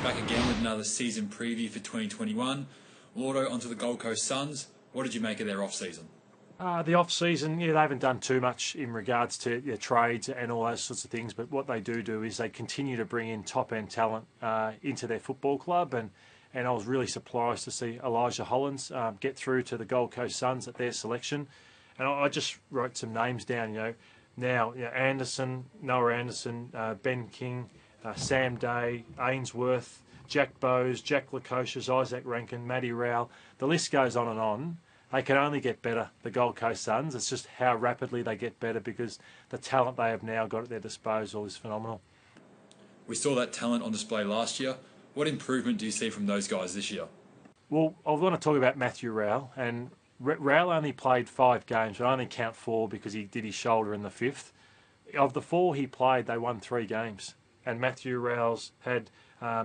Back again with another season preview for 2021. Lordo onto the Gold Coast Suns. What did you make of their off-season? The off-season, they haven't done too much in regards to trades and all those sorts of things, but what they do is they continue to bring in top-end talent into their football club, and I was really surprised to see Elijah Hollins get through to the Gold Coast Suns at their selection. And I just wrote some names down, now Anderson, Noah Anderson, Ben King, Sam Day, Ainsworth, Jack Bowes, Jack Lukosius, Isaac Rankin, Matty Rowell. The list goes on and on. They can only get better, the Gold Coast Suns. It's just how rapidly they get better because the talent they have now got at their disposal is phenomenal. We saw that talent on display last year. What improvement do you see from those guys this year? Well, I want to talk about Matthew Rowell. And Rowell only played 5 games, but I only count 4 because he did his shoulder in the 5th. Of the 4 he played, they won 3 games. And Matthew Rowell's had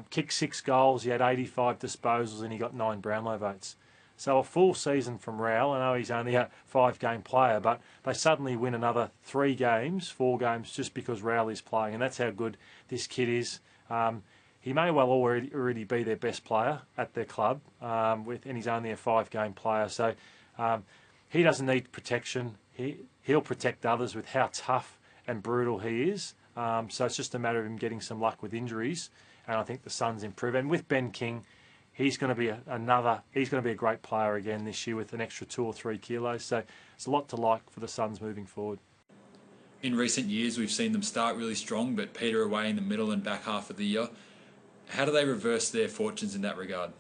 kicked 6 goals, he had 85 disposals, and he got 9 Brownlow votes. So a full season from Rowell. I know he's only a 5-game player, but they suddenly win another 3 games, 4 games, just because Rowell is playing. And that's how good this kid is. He may well already be their best player at their club, and he's only a 5-game player. So he doesn't need protection. He'll protect others with how tough and brutal he is. So it's just a matter of him getting some luck with injuries, and I think the Suns improve. And with Ben King, he's going to be a great player again this year with an extra 2 or 3 kilos. So it's a lot to like for the Suns moving forward. In recent years, we've seen them start really strong, but peter away in the middle and back half of the year. How do they reverse their fortunes in that regard?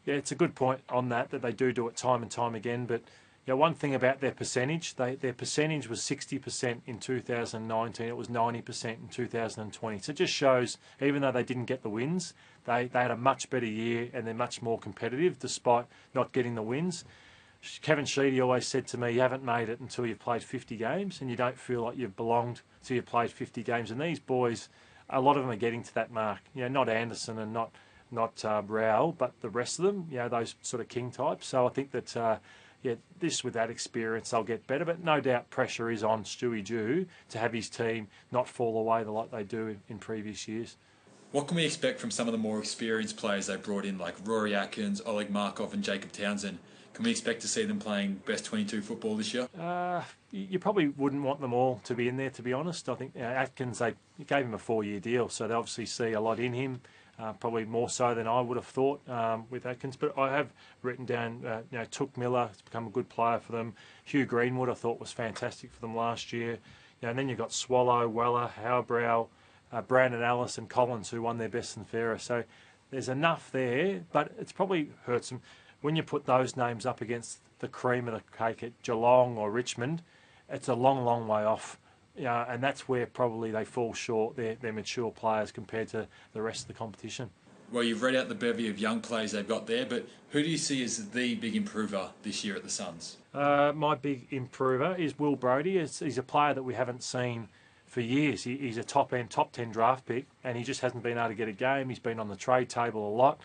Yeah, it's a good point on that they do it time and time again. But one thing about their percentage, their percentage was 60% in 2019. It was 90% in 2020. So it just shows, even though they didn't get the wins, they had a much better year and they're much more competitive despite not getting the wins. Kevin Sheedy always said to me, you haven't made it until you've played 50 games and you don't feel like you've belonged till you've played 50 games. And these boys, a lot of them are getting to that mark. Not Anderson and not Rowell, but the rest of them, those sort of king types. So I think that this with that experience they'll get better, but no doubt pressure is on Stewie Dew to have his team not fall away like they do in previous years. What can we expect from some of the more experienced players they brought in, like Rory Atkins, Oleg Markov and Jacob Townsend? Can we expect to see them playing best 22 football this year? You probably wouldn't want them all to be in there, to be honest. I think Atkins, they gave him a 4-year deal, so they obviously see a lot in him. Probably more so than I would have thought with Atkins. But I have written down, Took Miller has become a good player for them. Hugh Greenwood I thought was fantastic for them last year. And then you've got Swallow, Weller, Howbrow, Brandon Ellis and Collins who won their best and fairest. So there's enough there, but it's probably hurts them. When you put those names up against the cream of the cake at Geelong or Richmond, it's a long, long way off. And that's where probably they fall short, their mature players compared to the rest of the competition. Well, you've read out the bevy of young players they've got there, but who do you see as the big improver this year at the Suns? My big improver is Will Brodie. He's a player that we haven't seen for years. He's a top 10 draft pick, and he just hasn't been able to get a game. He's been on the trade table a lot,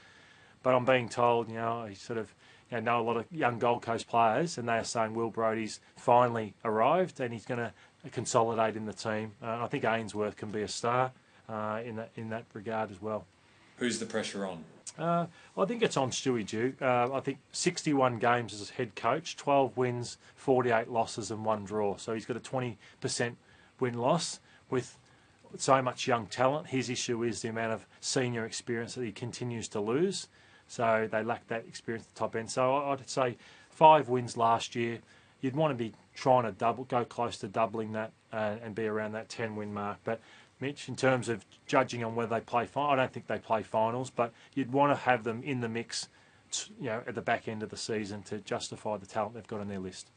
but I'm being told, he sort of know a lot of young Gold Coast players, and they are saying Will Brodie's finally arrived, and he's going to consolidate in the team. I think Ainsworth can be a star in that regard as well. Who's the pressure on? I think it's on Stewie Dew. I think 61 games as head coach, 12 wins, 48 losses and 1 draw. So he's got a 20% win-loss with so much young talent. His issue is the amount of senior experience that he continues to lose. So they lack that experience at the top end. So I'd say 5 wins last year. You'd want to be trying to go close to doubling that and be around that 10-win mark. But Mitch, in terms of judging on whether they play final, I don't think they play finals, but you'd want to have them in the mix, at the back end of the season to justify the talent they've got on their list.